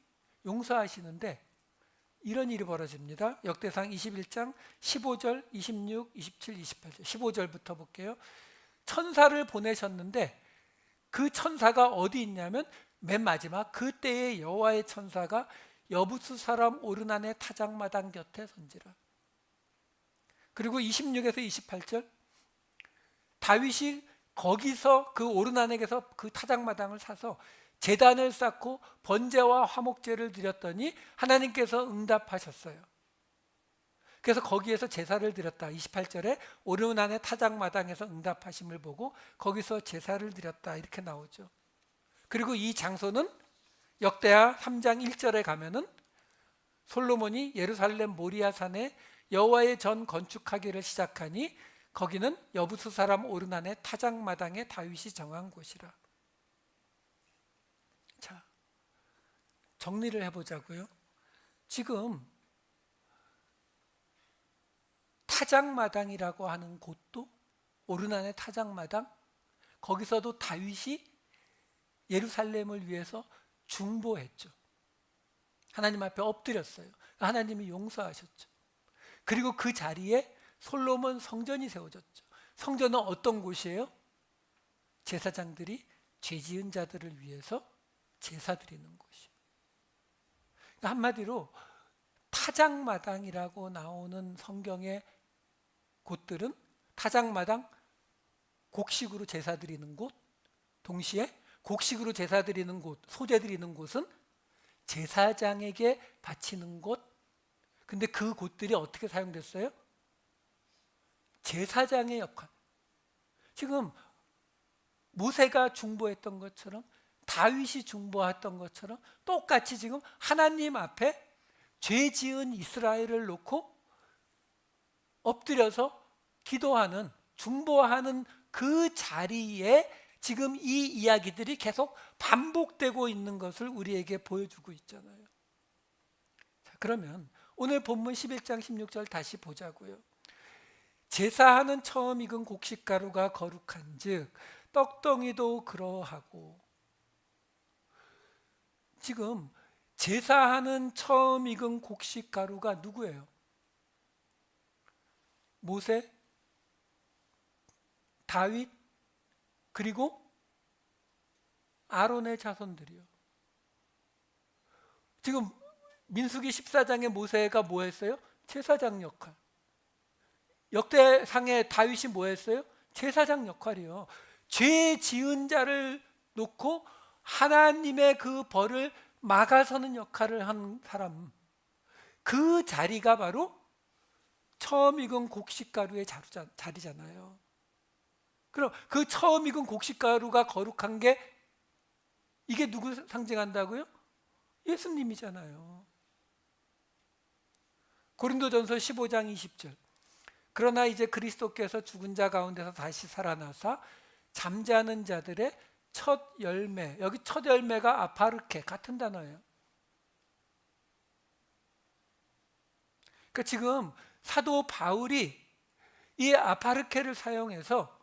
용서하시는데 이런 일이 벌어집니다. 역대상 21장 15절, 26, 27, 28절. 15절부터 볼게요. 천사를 보내셨는데 그 천사가 어디 있냐면 맨 마지막 그때의 여호와의 천사가 여부스 사람 오르난의 타작마당 곁에 선지라. 그리고 26에서 28절, 다윗이 거기서 그 오르난에게서 그 타작마당을 사서 제단을 쌓고 번제와 화목제를 드렸더니 하나님께서 응답하셨어요. 그래서 거기에서 제사를 드렸다. 28절에 오르난의 타작마당에서 응답하심을 보고 거기서 제사를 드렸다 이렇게 나오죠. 그리고 이 장소는 역대하 3장 1절에 가면은 솔로몬이 예루살렘 모리아산에 여호와의 전 건축하기를 시작하니 거기는 여부스 사람 오르난의 타작마당에 다윗이 정한 곳이라. 자, 정리를 해보자고요. 지금 타작마당이라고 하는 곳도 오르난의 타작마당, 거기서도 다윗이 예루살렘을 위해서 중보했죠. 하나님 앞에 엎드렸어요. 하나님이 용서하셨죠. 그리고 그 자리에 솔로몬 성전이 세워졌죠. 성전은 어떤 곳이에요? 제사장들이 죄 지은 자들을 위해서 제사 드리는 곳이에요. 그러니까 한마디로 타작마당이라고 나오는 성경의 곳들은 타작마당, 곡식으로 제사 드리는 곳, 동시에 곡식으로 제사 드리는 곳, 소제 드리는 곳은 제사장에게 바치는 곳. 근데 그 곳들이 어떻게 사용됐어요? 제사장의 역할. 지금 모세가 중보했던 것처럼 다윗이 중보했던 것처럼 똑같이 지금 하나님 앞에 죄 지은 이스라엘을 놓고 엎드려서 기도하는, 중보하는 그 자리에 지금 이 이야기들이 계속 반복되고 있는 것을 우리에게 보여주고 있잖아요. 자, 그러면 오늘 본문 11장 16절 다시 보자고요. 제사하는 처음 익은 곡식가루가 거룩한 즉 떡덩이도 그러하고. 지금 제사하는 처음 익은 곡식가루가 누구예요? 모세, 다윗, 그리고 아론의 자손들이요. 지금 민수기 14장의 모세가 뭐 했어요? 제사장 역할. 역대상의 다윗이 뭐 했어요? 제사장 역할이요. 죄 지은 자를 놓고 하나님의 그 벌을 막아서는 역할을 한 사람, 그 자리가 바로 처음 익은 곡식가루의 자리잖아요. 그럼 그 처음 익은 곡식가루가 거룩한 게 이게 누구 상징한다고요? 예수님이잖아요. 고린도전서 15장 20절. 그러나 이제 그리스도께서 죽은 자 가운데서 다시 살아나사 잠자는 자들의 첫 열매. 여기 첫 열매가 아파르케, 같은 단어예요. 그러니까 지금 사도 바울이 이 아파르케를 사용해서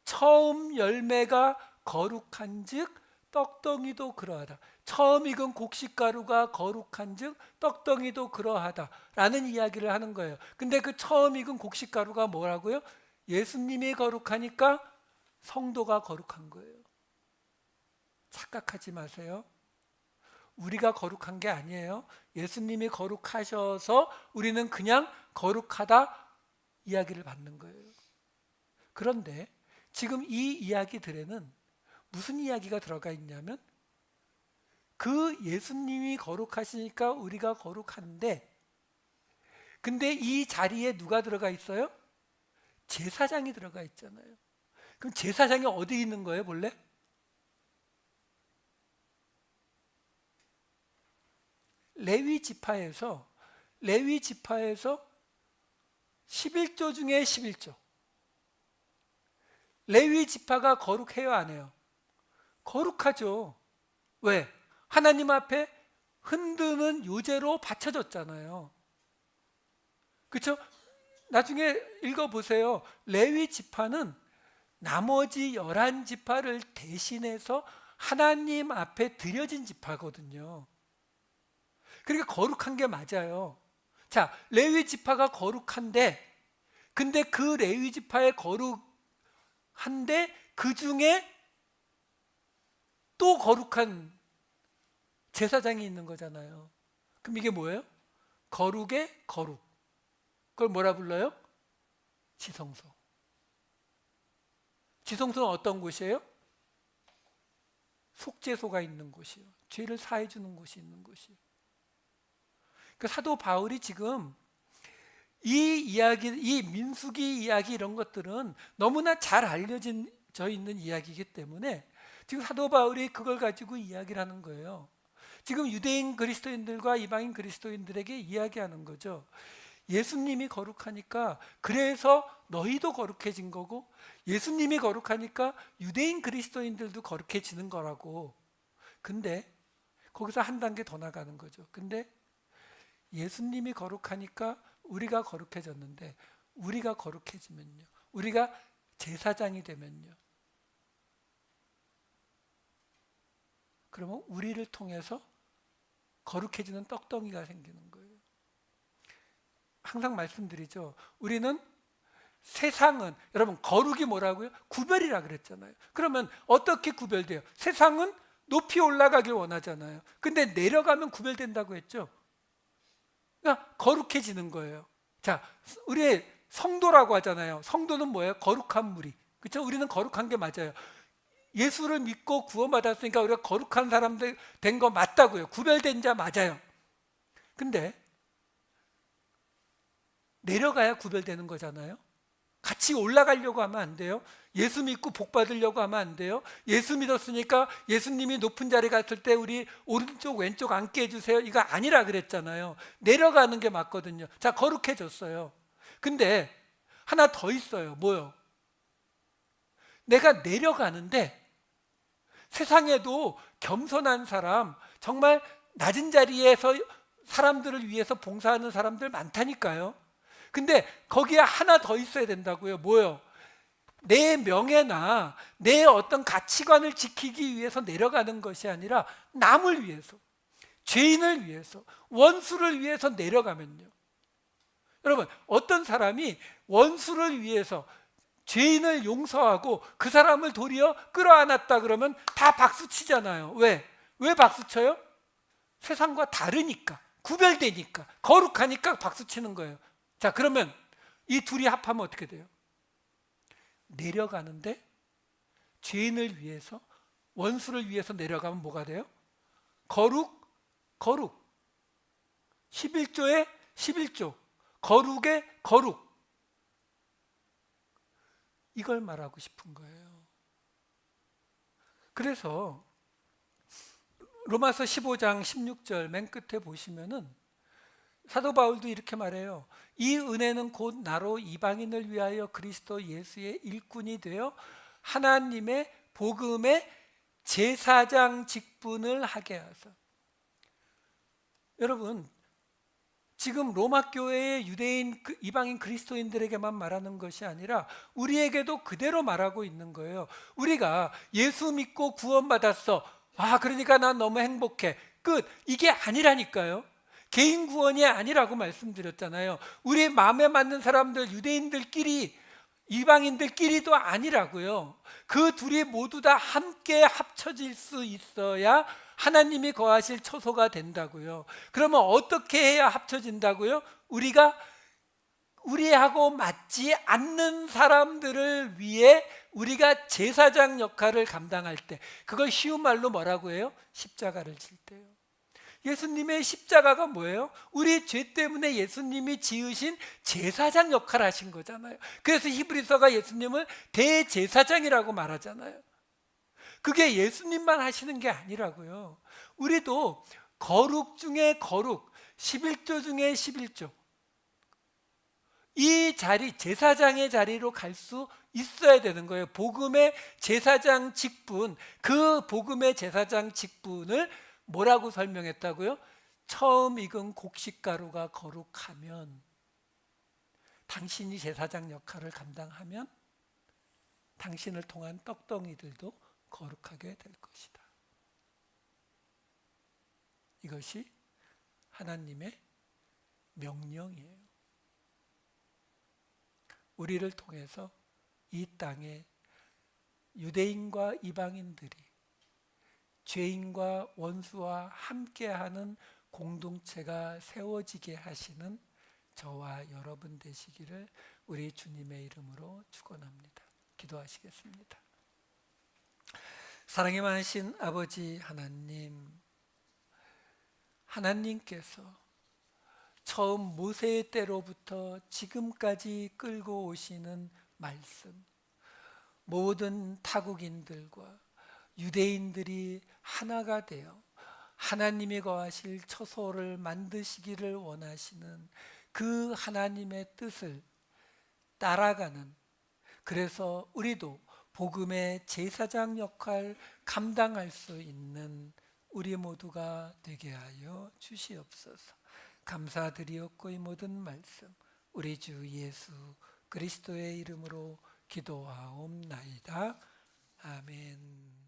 처음 열매가 거룩한즉 떡덩이도 그러하다. 처음 익은 곡식가루가 거룩한즉 떡덩이도 그러하다라는 이야기를 하는 거예요. 근데 그 처음 익은 곡식가루가 뭐라고요? 예수님이 거룩하니까 성도가 거룩한 거예요. 착각하지 마세요. 우리가 거룩한 게 아니에요. 예수님이 거룩하셔서 우리는 그냥 거룩하다 이야기를 받는 거예요. 그런데 지금 이 이야기들에는 무슨 이야기가 들어가 있냐면, 그 예수님이 거룩하시니까 우리가 거룩한데, 근데 이 자리에 누가 들어가 있어요? 제사장이 들어가 있잖아요. 그럼 제사장이 어디 있는 거예요, 본래? 레위 지파에서 11조 중에 11조. 레위 지파가 거룩해요, 안 해요? 거룩하죠. 왜? 하나님 앞에 흔드는 요제로 바쳐졌잖아요. 그렇죠? 나중에 읽어보세요. 레위 지파는 나머지 11지파를 대신해서 하나님 앞에 드려진 지파거든요. 그러니까 거룩한 게 맞아요. 자, 레위 지파가 거룩한데, 근데 그 레위 지파의 거룩한데 그 중에 또 거룩한 제사장이 있는 거잖아요. 그럼 이게 뭐예요? 거룩의 거룩. 그걸 뭐라 불러요? 지성소. 지성소는 어떤 곳이에요? 속죄소가 있는 곳이에요. 죄를 사해 주는 곳이 있는 곳이에요. 그 사도 바울이 지금 이 이야기, 이 민수기 이야기 이런 것들은 너무나 잘 알려져 있는 이야기이기 때문에 지금 사도 바울이 그걸 가지고 이야기를 하는 거예요. 지금 유대인 그리스도인들과 이방인 그리스도인들에게 이야기하는 거죠. 예수님이 거룩하니까 그래서 너희도 거룩해진 거고, 예수님이 거룩하니까 유대인 그리스도인들도 거룩해지는 거라고. 근데 거기서 한 단계 더 나가는 거죠. 근데 예수님이 거룩하니까 우리가 거룩해졌는데, 우리가 거룩해지면요, 우리가 제사장이 되면요, 그러면 우리를 통해서 거룩해지는 떡덩이가 생기는 거예요. 항상 말씀드리죠. 우리는, 세상은, 여러분 거룩이 뭐라고요? 구별이라 그랬잖아요. 그러면 어떻게 구별돼요? 세상은 높이 올라가길 원하잖아요. 근데 내려가면 구별된다고 했죠. 그러니까 거룩해지는 거예요. 자, 우리 성도라고 하잖아요. 성도는 뭐예요? 거룩한 무리. 그렇죠? 우리는 거룩한 게 맞아요. 예수를 믿고 구원받았으니까 우리가 거룩한 사람들 된 거 맞다고요. 구별된 자 맞아요. 근데 내려가야 구별되는 거잖아요. 같이 올라가려고 하면 안 돼요. 예수 믿고 복 받으려고 하면 안 돼요. 예수 믿었으니까 예수님이 높은 자리에 갔을 때 우리 오른쪽 왼쪽 앉게 해주세요, 이거 아니라 그랬잖아요. 내려가는 게 맞거든요. 자, 거룩해졌어요. 근데 하나 더 있어요. 뭐요? 내가 내려가는데 세상에도 겸손한 사람, 정말 낮은 자리에서 사람들을 위해서 봉사하는 사람들 많다니까요. 근데 거기에 하나 더 있어야 된다고요. 뭐요? 내 명예나 내 어떤 가치관을 지키기 위해서 내려가는 것이 아니라 남을 위해서, 죄인을 위해서, 원수를 위해서 내려가면요, 여러분, 어떤 사람이 원수를 위해서 죄인을 용서하고 그 사람을 도리어 끌어안았다 그러면 다 박수 치잖아요. 왜 박수 쳐요? 세상과 다르니까, 구별되니까, 거룩하니까 박수 치는 거예요. 자, 그러면 이 둘이 합하면 어떻게 돼요? 내려가는데 죄인을 위해서, 원수를 위해서 내려가면 뭐가 돼요? 거룩. 11조에 11조. 거룩의 거룩. 이걸 말하고 싶은 거예요. 그래서 로마서 15장 16절 맨 끝에 보시면은 사도 바울도 이렇게 말해요. 이 은혜는 곧 나로 이방인을 위하여 그리스도 예수의 일꾼이 되어 하나님의 복음의 제사장 직분을 하게 하사. 여러분, 지금 로마 교회의 유대인, 이방인 그리스도인들에게만 말하는 것이 아니라 우리에게도 그대로 말하고 있는 거예요. 우리가 예수 믿고 구원받았어. 그러니까 난 너무 행복해. 끝. 이게 아니라니까요. 개인 구원이 아니라고 말씀드렸잖아요. 우리 마음에 맞는 사람들, 유대인들끼리, 이방인들끼리도 아니라고요. 그 둘이 모두 다 함께 합쳐질 수 있어야 하나님이 거하실 처소가 된다고요. 그러면 어떻게 해야 합쳐진다고요? 우리하고 맞지 않는 사람들을 위해 우리가 제사장 역할을 감당할 때, 그걸 쉬운 말로 뭐라고 해요? 십자가를 질 때요. 예수님의 십자가가 뭐예요? 우리 죄 때문에 예수님이 지으신 제사장 역할을 하신 거잖아요. 그래서 히브리서가 예수님을 대제사장이라고 말하잖아요. 그게 예수님만 하시는 게 아니라고요. 우리도 거룩 중에 거룩, 11조 중에 11조, 이 자리, 제사장의 자리로 갈 수 있어야 되는 거예요. 복음의 제사장 직분, 그 복음의 제사장 직분을 뭐라고 설명했다고요? 처음 익은 곡식가루가 거룩하면, 당신이 제사장 역할을 감당하면 당신을 통한 떡덩이들도 거룩하게 될 것이다. 이것이 하나님의 명령이에요. 우리를 통해서 이 땅에 유대인과 이방인들이 죄인과 원수와 함께하는 공동체가 세워지게 하시는 저와 여러분 되시기를 우리 주님의 이름으로 축원합니다. 기도하시겠습니다. 사랑이 많으신 아버지 하나님, 하나님께서 처음 모세의 때로부터 지금까지 끌고 오시는 말씀, 모든 타국인들과 유대인들이 하나가 되어 하나님이 거하실 처소를 만드시기를 원하시는 그 하나님의 뜻을 따라가는, 그래서 우리도 복음의 제사장 역할 감당할 수 있는 우리 모두가 되게 하여 주시옵소서. 감사드리옵고 이 모든 말씀 우리 주 예수 그리스도의 이름으로 기도하옵나이다. 아멘.